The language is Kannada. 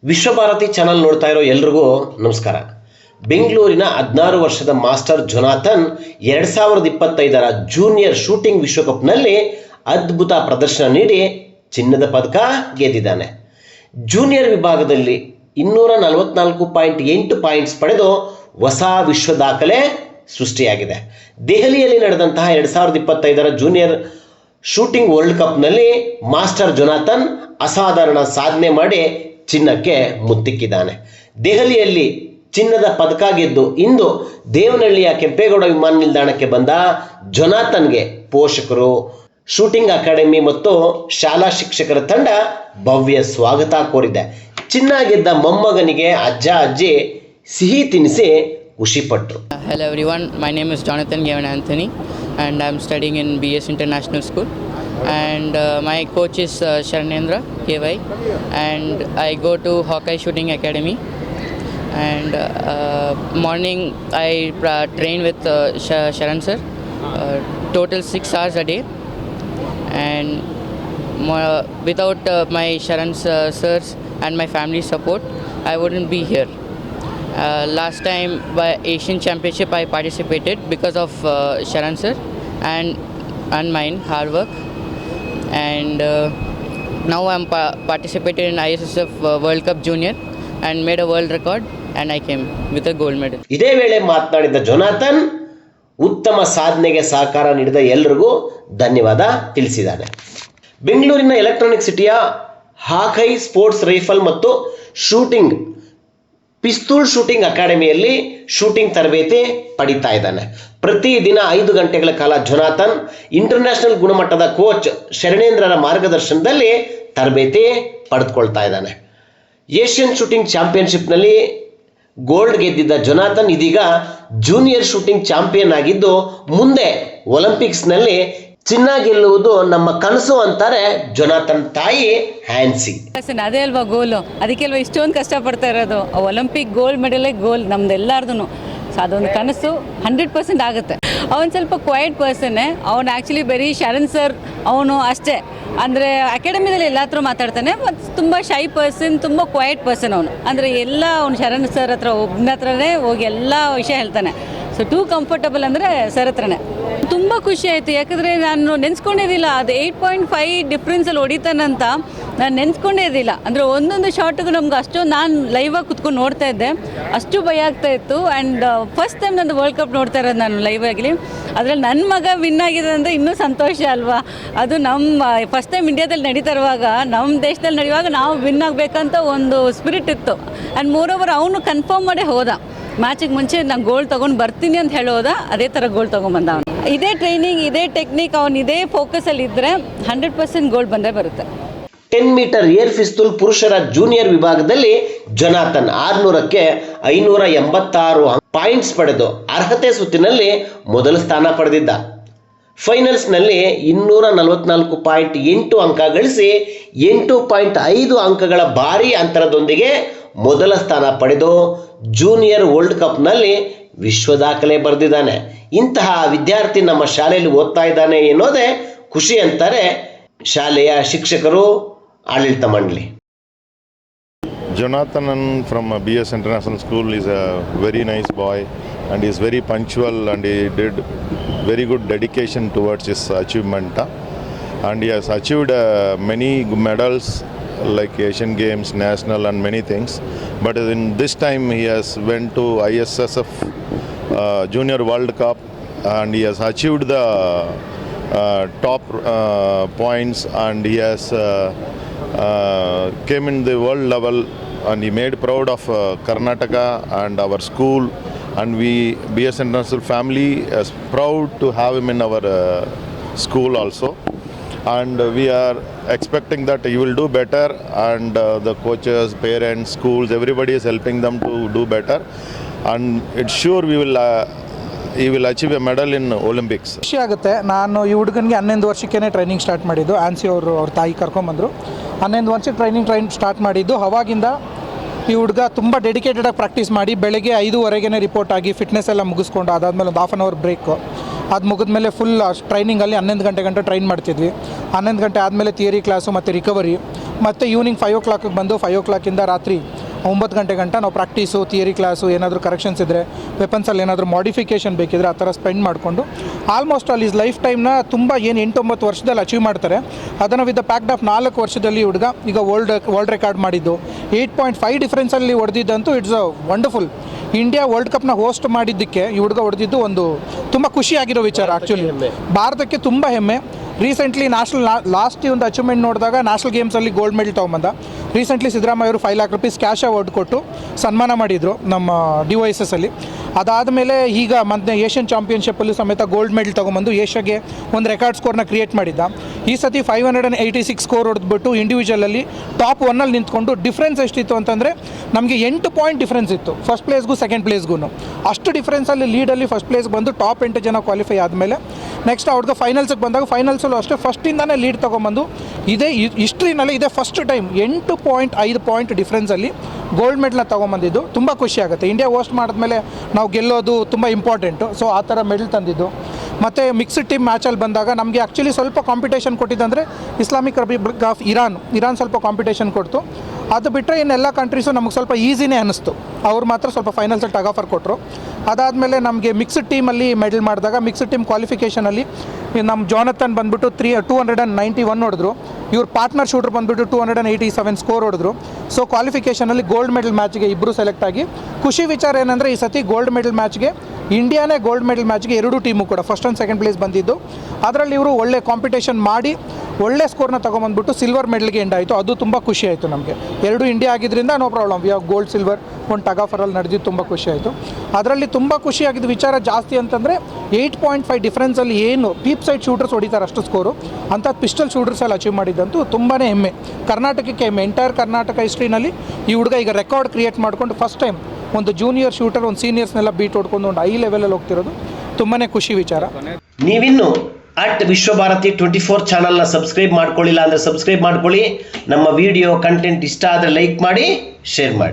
ವಿಶ್ವಭಾರತಿ ಚಾನಲ್ ನೋಡ್ತಾ ಇರೋ ಎಲ್ರಿಗೂ ನಮಸ್ಕಾರ. ಬೆಂಗಳೂರಿನ 16 ವರ್ಷದ ಮಾಸ್ಟರ್ ಜೊನಾಥನ್ 2025ರ ಜೂನಿಯರ್ ಶೂಟಿಂಗ್ ವಿಶ್ವಕಪ್ನಲ್ಲಿ ಅದ್ಭುತ ಪ್ರದರ್ಶನ ನೀಡಿ ಚಿನ್ನದ ಪದಕ ಗೆದ್ದಿದ್ದಾನೆ. ಜೂನಿಯರ್ ವಿಭಾಗದಲ್ಲಿ 244.8 ಪಾಯಿಂಟ್ಸ್ ಪಡೆದು ಹೊಸ ವಿಶ್ವ ದಾಖಲೆ ಸೃಷ್ಟಿಯಾಗಿದೆ. ದೆಹಲಿಯಲ್ಲಿ ನಡೆದಂತಹ 2025ರ ಜೂನಿಯರ್ ಶೂಟಿಂಗ್ ವರ್ಲ್ಡ್ ಕಪ್ನಲ್ಲಿ ಮಾಸ್ಟರ್ ಜೊನಾಥನ್ ಅಸಾಧಾರಣ ಸಾಧನೆ ಮಾಡಿ ಚಿನ್ನಕ್ಕೆ ಮುತ್ತಿಕ್ಕಿದ್ದಾನೆ. ದೆಹಲಿಯಲ್ಲಿ ಚಿನ್ನದ ಪದಕ ಗೆದ್ದು ಇಂದು ದೇವನಹಳ್ಳಿಯ ಕೆಂಪೇಗೌಡ ವಿಮಾನ ನಿಲ್ದಾಣಕ್ಕೆ ಬಂದ ಜೊನಾಥನ್ಗೆ ಪೋಷಕರು, ಶೂಟಿಂಗ್ ಅಕಾಡೆಮಿ ಮತ್ತು ಶಾಲಾ ಶಿಕ್ಷಕರ ತಂಡ ಭವ್ಯ ಸ್ವಾಗತ ಕೋರಿದೆ. ಚಿನ್ನ ಗೆದ್ದ ಮೊಮ್ಮಗನಿಗೆ ಅಜ್ಜ ಅಜ್ಜಿ ಸಿಹಿ ತಿನಿಸಿ ಖುಷಿಪಟ್ಟರು. Hello everyone, my name is Jonathan Gavin Anthony and I am studying in BS International School and my coach is Sharanendra KY and I go to Hawkeye Shooting Academy and morning I train with Sharan sir, total 6 hours a day and without my Sharan sirs and my family support I wouldn't be here. Last time by Asian Championship I participated because of Sharan sir and mine hard work and now I'm participated in ISSF World Cup Junior and made a world record and I came with a gold medal. ಇದೇ ವೇಳೆ ಮಾತನಾಡಿದ ಜೊನಾಥನ್ ಉತ್ತಮ ಸಾಧನೆಗೆ ಸಹಕಾರ ನೀಡಿದ ಎಲ್ಲರಿಗೂ ಧನ್ಯವಾದ ತಿಳಿಸಿದ್ದಾರೆ. ಬೆಂಗಳೂರಿನ ಎಲೆಕ್ಟ್ರಾನಿಕ್ ಸಿಟಿಯ ಹಾಕೈ ಸ್ಪೋರ್ಟ್ಸ್ ರೈಫಲ್ ಮತ್ತು ಶೂಟಿಂಗ್ ಪಿಸ್ತೂಲ್ ಶೂಟಿಂಗ್ ಅಕಾಡೆಮಿಯಲ್ಲಿ ಶೂಟಿಂಗ್ ತರಬೇತಿ ಪಡಿತಾ ಇದ್ದಾನೆ. ಪ್ರತಿದಿನ 5 ಗಂಟೆಗಳ ಕಾಲ ಜೊನಾಥನ್ ಇಂಟರ್ನ್ಯಾಷನಲ್ ಗುಣಮಟ್ಟದ ಕೋಚ್ ಶರಣೇಂದ್ರರ ಮಾರ್ಗದರ್ಶನದಲ್ಲಿ ತರಬೇತಿ ಪಡೆದುಕೊಳ್ತಾ ಇದ್ದಾನೆ. ಏಷ್ಯನ್ ಶೂಟಿಂಗ್ ಚಾಂಪಿಯನ್ಶಿಪ್ನಲ್ಲಿ ಗೋಲ್ಡ್ ಗೆದ್ದಿದ್ದ ಜೊನಾಥನ್ ಇದೀಗ ಜೂನಿಯರ್ ಶೂಟಿಂಗ್ ಚಾಂಪಿಯನ್ ಆಗಿದ್ದು ಮುಂದೆ ಒಲಿಂಪಿಕ್ಸ್ನಲ್ಲಿ ಚಿನ್ನ ಗೆಲ್ಲುವುದು ನಮ್ಮ ಕನಸು ಅಂತಾರೆ ಜೊನಾಥನ್ ತಾಯಿ ಹ್ಯಾನ್ಸಿ. ಅದೇ ಅಲ್ವಾ ಗೋಲು, ಅದಕ್ಕೆ ಅಲ್ವಾ ಇಷ್ಟೊಂದು ಕಷ್ಟಪಡ್ತಾ ಇರೋದು. ಒಲಿಂಪಿಕ್ ಗೋಲ್ಡ್ ಮೆಡಲೇ ಗೋಲ್ ನಮ್ದೆಲ್ಲಾರ್ದು. ಸೊ ಅದೊಂದು ಕನಸು 100% ಆಗುತ್ತೆ. ಅವನು ಸ್ವಲ್ಪ ಕ್ವೈಟ್ ಪರ್ಸನ್ನೇ. ಅವನು ಆ್ಯಕ್ಚುಲಿ ಬರೀ ಶರಣ್ ಸರ್ ಅವನು ಅಷ್ಟೇ, ಅಂದರೆ ಅಕಾಡೆಮಿದಲ್ಲಿ ಎಲ್ಲ ಹತ್ರ ಮಾತಾಡ್ತಾನೆ. ಮತ್ತು ತುಂಬ ಶೈ ಪರ್ಸನ್, ತುಂಬ ಕ್ವೈಟ್ ಪರ್ಸನ್ ಅವನು. ಅಂದರೆ ಎಲ್ಲ ಅವನು ಶರಣ್ ಸರ್ ಹತ್ರ ಒಬ್ಬನ ಹತ್ರನೇ ಹೋಗಿ ಎಲ್ಲ ವಿಷಯ ಹೇಳ್ತಾನೆ. ಸೊ ಟೂ ಕಂಫರ್ಟಬಲ್ ಅಂದರೆ ಸರ್ ಹತ್ರನೇ. ತುಂಬ ಖುಷಿ ಆಯಿತು, ಯಾಕಂದರೆ ನಾನು ನೆನೆಸ್ಕೊಂಡಿದ್ದಿಲ್ಲ ಅದು 8.5 ಡಿಫ್ರೆನ್ಸಲ್ಲಿ ಹೊಡಿತಾನಂತ ನಾನು ನೆನೆಸ್ಕೊಂಡೇ ಇದ್ದಿಲ್ಲ. ಅಂದರೆ ಒಂದೊಂದು ಶಾರ್ಟಿಗೂ ನಮ್ಗೆ ಅಷ್ಟೊಂದು ನಾನು ಲೈವಾಗಿ ಕುತ್ಕೊಂಡು ನೋಡ್ತಾ ಇದ್ದೆ, ಅಷ್ಟು ಭಯ ಆಗ್ತಾಯಿತ್ತು. ಆ್ಯಂಡ್ ಫಸ್ಟ್ ಟೈಮ್ ನಂದು ವರ್ಲ್ಡ್ ಕಪ್ ನೋಡ್ತಾ ಇರೋದು ನಾನು ಲೈವ್ ಆಗಲಿ. ಅದರಲ್ಲಿ ನನ್ನ ಮಗ ವಿನ್ ಆಗಿದೆ ಅಂದರೆ ಇನ್ನೂ ಸಂತೋಷ ಅಲ್ವಾ. ಅದು ನಮ್ಮ ಫಸ್ಟ್ ಟೈಮ್ ಇಂಡಿಯಾದಲ್ಲಿ ನಡೀತಾ ಇರುವಾಗ, ನಮ್ಮ ದೇಶದಲ್ಲಿ ನಡೆಯುವಾಗ ನಾವು ವಿನ್ ಆಗಬೇಕಂತ ಒಂದು ಸ್ಪಿರಿಟ್ ಇತ್ತು. ಆ್ಯಂಡ್ ಮೋರೋವರ್ ಅವನು ಕನ್ಫರ್ಮ್ ಮಾಡೇ ಹೋದ. ಮ್ಯಾಚಿಗೆ ಮುಂಚೆ ನಾನು ಗೋಲ್ಡ್ ತೊಗೊಂಡು ಬರ್ತೀನಿ ಅಂತ ಹೇಳೋದ, ಅದೇ ಥರ ಗೋಲ್ಡ್ ತೊಗೊಂಬಂದ ಅವನು. ಇದೇ ಟ್ರೈನಿಂಗ್, ಇದೇ ಟೆಕ್ನಿಕ್, ಅವನು ಇದೇ ಫೋಕಸಲ್ಲಿ ಇದ್ದರೆ 100% ಗೋಲ್ಡ್ ಬಂದೇ ಬರುತ್ತೆ. 10 ಮೀಟರ್ ಏರ್ ಪಿಸ್ತೂಲ್ ಪುರುಷರ ಜೂನಿಯರ್ ವಿಭಾಗದಲ್ಲಿ ಜೊನಾಥನ್ 600ಕ್ಕೆ 586 ಪಾಯಿಂಟ್ಸ್ ಪಡೆದು ಅರ್ಹತೆ ಸುತ್ತಿನಲ್ಲಿ ಮೊದಲ ಸ್ಥಾನ ಪಡೆದಿದ್ದ. ಫೈನಲ್ಸ್ನಲ್ಲಿ 244.8 ಅಂಕ ಗಳಿಸಿ 8.5 ಅಂಕಗಳ ಭಾರೀ ಅಂತರದೊಂದಿಗೆ ಮೊದಲ ಸ್ಥಾನ ಪಡೆದು ಜೂನಿಯರ್ ವರ್ಲ್ಡ್ ಕಪ್ನಲ್ಲಿ ವಿಶ್ವ ದಾಖಲೆ ಬರೆದಿದ್ದಾನೆ. ಇಂತಹ ವಿದ್ಯಾರ್ಥಿ ನಮ್ಮ ಶಾಲೆಯಲ್ಲಿ ಓದ್ತಾ ಇದ್ದಾನೆ ಎನ್ನೋದೇ ಖುಷಿ ಅಂತಾರೆ ಶಾಲೆಯ ಶಿಕ್ಷಕರು, ಆಡಳಿತ ಮಂಡಳಿ. Jonathan from BS International School is a very nice boy and he is very punctual and he did very good dedication towards his achievement and he has achieved many medals like Asian Games, National and many things, but in this time he has went to ISSF Junior World Cup and he has achieved the top points and he has came in the world level and he made proud of Karnataka and our school, and we BS International family is proud to have him in our school also, and we are expecting that he will do better and the coaches, parents, schools, everybody is helping them to do better and it's sure he will achieve a medal in Olympics. ಖುಷಿ ಆಗುತ್ತೆ. ನಾನು ಈ ಹುಡುಗನಿಗೆ 11 ವರ್ಷಕ್ಕೇ ಟ್ರೈನಿಂಗ್ ಸ್ಟಾರ್ಟ್ ಮಾಡಿದ್ದು. ಆನ್ಸಿ ಅವ್ರ ತಾಯಿ ಕರ್ಕೊಂಬಂದರು. 11 ವರ್ಷಕ್ಕೆ ಟ್ರೈನಿಂಗ್ ಸ್ಟಾರ್ಟ್ ಮಾಡಿದ್ದು. ಅವಾಗಿಂದ ಈ ಹುಡುಗ ತುಂಬ ಡೆಡಿಕೇಟೆಡಾಗಿ ಪ್ರಾಕ್ಟೀಸ್ ಮಾಡಿ ಬೆಳಗ್ಗೆ 5:15ಗೆ ರಿಪೋರ್ಟ್ ಆಗಿ ಫಿಟ್ನೆಸ್ ಎಲ್ಲ ಮುಗಿಸ್ಕೊಂಡು ಅದಾದಮೇಲೆ ಒಂದು 1/2 ಅವರ್ ಬ್ರೇಕು, ಅದು ಮುಗಿದ್ಮೇಲೆ ಫುಲ್ ಟ್ರೈನಿಂಗಲ್ಲಿ 11 ಗಂಟೆ ಟ್ರೈನ್ ಮಾಡ್ತಿದ್ವಿ. 11 ಗಂಟೆ ಆದಮೇಲೆ ಥಿಯರಿ ಕ್ಲಾಸು ಮತ್ತು ರಿಕವರಿ ಮತ್ತು ಈವ್ನಿಂಗ್ 5 o'clock ಬಂದು 5 o'clock ರಾತ್ರಿ 9 ಗಂಟೆ ಗಂಟ ನಾವು ಪ್ರಾಕ್ಟೀಸು, ಥಿಯರಿ ಕ್ಲಾಸು, ಏನಾದರೂ ಕರೆಕ್ಷನ್ಸ್ ಇದ್ದರೆ, ವೆಪನ್ಸಲ್ಲಿ ಏನಾದರೂ ಮಾಡಿಫಿಕೇಷನ್ ಬೇಕಿದ್ರೆ ಆ ಥರ ಸ್ಪೆಂಡ್ ಮಾಡಿಕೊಂಡು ಆಲ್ಮೋಸ್ಟ್ ಆಲ್ ಈಸ್ ಲೈಫ್ ಟೈಮ್ನ ತುಂಬ ಏನು 8-9 ವರ್ಷದಲ್ಲಿ ಅಚೀವ್ ಮಾಡ್ತಾರೆ. ಅದನ್ನು ವಿತ್ ದ ಪ್ಯಾಕ್ಟ್ ಆಫ್ 4 ವರ್ಷದಲ್ಲಿ ಹುಡುಗ ಈಗ ವರ್ಲ್ಡ್ ರೆಕಾರ್ಡ್ ಮಾಡಿದ್ದು 8.5 ಡಿಫ್ರೆನ್ಸಲ್ಲಿ ಹೊಡೆದಿದ್ದಂತೂ it's a wonderful. India world ಕಪ್ನ ಹೋಸ್ಟ್ ಮಾಡಿದ್ದಕ್ಕೆ ಈ ಹುಡುಗ ಹೊಡೆದಿದ್ದು ಒಂದು ತುಂಬ ಖುಷಿಯಾಗಿರೋ ವಿಚಾರ. ಆ್ಯಕ್ಚುಲಿ ಭಾರತಕ್ಕೆ ತುಂಬ ಹೆಮ್ಮೆ. ರೀಸೆಂಟ್ಲಿ ಲಾಸ್ಟ್ ಒಂದು ಅಚೀವ್ಮೆಂಟ್ ನೋಡಿದಾಗ ನ್ಯಾಷನಲ್ ಗೇಮ್ಸಲ್ಲಿ ಗೋಲ್ಡ್ ಮೆಡಲ್ ತೊಗೊಂಬಂದ. ರೀಸೆಂಟ್ಲಿ ಸಿದ್ದರಾಮಯ್ಯ ಅವರು 5 lakh rupees ಕ್ಯಾಶ್ ಅವಾರ್ಡ್ ಕೊಟ್ಟು ಸನ್ಮಾನ ಮಾಡಿದರು ನಮ್ಮ DYSS ಅಲ್ಲಿ. ಅದಾದಮೇಲೆ ಈಗ ಮೊನ್ನೆ ಏಷ್ಯನ್ ಚಾಂಪಿಯನ್ಶಿಪ್ಪಲ್ಲೂ ಸಮೇತ ಗೋಲ್ಡ್ ಮೆಡಲ್ ತೊಗೊಂಬಂದು ಏಷ್ಯಾಗೆ ಒಂದು ರೆಕಾರ್ಡ್ ಸ್ಕೋರ್ನ ಕ್ರಿಯೇಟ್ ಮಾಡಿದ್ದ. ಈ ಸತಿ 586 ಸ್ಕೋರ್ ಹೊಡೆದ್ಬಿಟ್ಟು ಇಂಡಿವಿಜುವಲಲ್ಲಿ ಟಾಪ್ 1 ನಿಂತ್ಕೊಂಡು ಡಿಫ್ರೆನ್ಸ್ ಎಷ್ಟಿತ್ತು ಅಂತಂದರೆ ನಮಗೆ 8 ಪಾಯಿಂಟ್ ಡಿಫ್ರೆನ್ಸ್ ಇತ್ತು ಫಸ್ಟ್ ಪ್ಲೇಸ್ಗೂ ಸೆಕೆಂಡ್ ಪ್ಲೇಸ್ಗೂ. ಅಷ್ಟು ಡಿಫ್ರೆನ್ಸಲ್ಲಿ ಲೀಡಲ್ಲಿ ಫಸ್ಟ್ ಪ್ಲೇಸ್ಗೆ ಬಂದು ಟಾಪ್ 8 ಜನ ಕ್ವಾಲಿಫೈ ಆದಮೇಲೆ ನೆಕ್ಸ್ಟ್ ಅವ್ರಿಗೆ ಫೈನಲ್ಸಿಗೆ ಬಂದಾಗ ಫೈನಲ್ಸಲ್ಲೂ ಅಷ್ಟೇ ಫಸ್ಟಿಂದನೇ ಲೀಡ್ ತೊಗೊಂಬಂದು ಇದೇ ಹಿಸ್ಟ್ರಿನಲ್ಲಿ ಇದೇ ಫಸ್ಟ್ ಟೈಮ್ 8.5 ಪಾಯಿಂಟ್ ಡಿಫ್ರೆನ್ಸಲ್ಲಿ ಗೋಲ್ಡ್ ಮೆಡಲ್ನ ತೊಗೊಂಬಂದಿದ್ದು. ತುಂಬ ಖುಷಿಯಾಗುತ್ತೆ. ಇಂಡಿಯಾ ಹೋಸ್ಟ್ ಮಾಡಿದ್ಮೇಲೆ ನಾವು ಗೆಲ್ಲೋದು ತುಂಬ ಇಂಪಾರ್ಟೆಂಟು. ಸೊ ಆ ಥರ ಮೆಡಲ್ ತಂದಿದ್ದು. ಮತ್ತು ಮಿಕ್ಸ್ಡ್ ಟೀಮ್ ಮ್ಯಾಚಲ್ಲಿ ಬಂದಾಗ ನಮಗೆ ಆ್ಯಕ್ಚುಲಿ ಸ್ವಲ್ಪ ಕಾಂಪಿಟೇಷನ್ ಕೊಟ್ಟಿದ್ದಂದರೆ ಇಸ್ಲಾಮಿಕ್ ರಿಪಬ್ಲಿಕ್ ಆಫ್ ಇರಾನ್ ಸ್ವಲ್ಪ ಕಾಂಪಿಟೇಷನ್ ಕೊಡ್ತು. ಅದು ಬಿಟ್ಟರೆ ಇನ್ನೆಲ್ಲ ಕಂಟ್ರೀಸು ನಮಗೆ ಸ್ವಲ್ಪ ಈಸಿನೇ ಅನ್ನಿಸ್ತು. ಅವ್ರು ಮಾತ್ರ ಸ್ವಲ್ಪ ಫೈನಲ್ಸಲ್ಲಿ ಟಗ್ ಆಫರ್ ಕೊಟ್ಟರು. ಅದಾದಮೇಲೆ ನಮಗೆ ಮಿಕ್ಸ್ಡ್ ಟೀಮಲ್ಲಿ ಮೆಡಲ್ ಮಾಡಿದಾಗ ಮಿಕ್ಸ್ಡ್ ಟೀಮ್ ಕ್ವಾಲಿಫಿಕೇಷನಲ್ಲಿ ನಮ್ಮ ಜಾನಥನ್ ಬಂದುಬಿಟ್ಟು 291 ಹೊಡೆದ್ರು. ಇವ್ರ ಪಾರ್ಟ್ನರ್ ಶೂಟರ್ ಬಂದುಬಿಟ್ಟು 287 ಸ್ಕೋರ್ ಹೊಡೆದ್ರು. ಸೊ ಕ್ವಾಲಿಫಿಕೇಷನಲ್ಲಿ ಗೋಲ್ಡ್ ಮೆಡಲ್ ಮ್ಯಾಚ್ಗೆ ಇಬ್ಬರು ಸೆಲೆಕ್ಟ್ ಆಗಿ ಖುಷಿ ವಿಚಾರ ಏನಂದರೆ ಈ ಸತಿ ಗೋಲ್ಡ್ ಮೆಡಲ್ ಮ್ಯಾಚ್ಗೆ ಇಂಡಿಯಾನೇ ಗೋಲ್ಡ್ ಮೆಡಲ್ ಮ್ಯಾಚ್ಗೆ 2 ಟೀಮು ಕೂಡ ಫಸ್ಟ್ ಆ್ಯಂಡ್ ಸೆಕೆಂಡ್ ಪ್ಲೇಸ್ ಬಂದಿದ್ದು. ಅದರಲ್ಲಿ ಇವರು ಒಳ್ಳೆ ಕಾಂಪಿಟೇಷನ್ ಮಾಡಿ ಒಳ್ಳೆ ಸ್ಕೋರ್ನ ತೊಗೊಂಬಂದ್ಬಿಟ್ಟು ಸಿಲ್ವರ್ ಮೆಡಲ್ಗೆ ಎಂಡ್ ಆಯಿತು. ಅದು ತುಂಬ ಖುಷಿ ಆಯಿತು ನಮಗೆ. 2 ಇಂಡಿಯಾ ಆಗಿದ್ದರಿಂದ no problem. We have gold silver ಒಂದು ಟಗ್ ಆಫರಲ್ಲಿ ನಡೆದಿದ್ದು ತುಂಬ ಖುಷಿ ಆಯಿತು. ಅದರಲ್ಲಿ ತುಂಬ ಖುಷಿಯಾಗಿದ್ದು ವಿಚಾರ ಜಾಸ್ತಿ ಅಂತಂದರೆ 8.5 ಡಿಫ್ರೆನ್ಸಲ್ಲಿ ಏನು ಪೀಪ್ ಸೈಡ್ ಶೂಟರ್ಸ್ ಹೊಡಿತಾರೆ ಅಷ್ಟು ಸ್ಕೋರು ಅಂಥದ್ದು ಪಿಸ್ಟಲ್ ಶೂಟರ್ಸಲ್ಲಿ ಅಚೀವ್ ಮಾಡಿದ್ದಂತೂ ತುಂಬಾ ಹೆಮ್ಮೆ. ಕರ್ನಾಟಕಕ್ಕೆ ಹೆಮ್ಮೆ. ಎಂಟೈರ್ ಕರ್ನಾಟಕ ಹಿಸ್ಟ್ರಿನಲ್ಲಿ ಈ ಹುಡುಗ ಈಗ ರೆಕಾರ್ಡ್ ಕ್ರಿಯೇಟ್ ಮಾಡಿಕೊಂಡು ಫಸ್ಟ್ ಟೈಮ್ ಒಂದು ಜೂನಿಯರ್ ಶೂಟರ್ ಒಂದು ಸೀನಿಯರ್ಸ್ನೆಲ್ಲ ಬೀಟ್ ಹೊಡ್ಕೊಂಡು ಒಂದು ಹೈ ಲೆವೆಲಲ್ಲಿ ಹೋಗ್ತಿರೋದು ತುಂಬಾ ಖುಷಿ ವಿಚಾರ. ನೀವಿನ್ನು @ವಿಶ್ವಭಾರತಿ 24 ಚಾನಲ್ನ ಸಬ್ಸ್ಕ್ರೈಬ್ ಮಾಡ್ಕೊಳ್ಳಿಲ್ಲ ಅಂದರೆ ಸಬ್ಸ್ಕ್ರೈಬ್ ಮಾಡ್ಕೊಳ್ಳಿ. ನಮ್ಮ ವಿಡಿಯೋ ಕಂಟೆಂಟ್ ಇಷ್ಟ ಆದರೆ ಲೈಕ್ ಮಾಡಿ, ಶೇರ್ ಮಾಡಿ.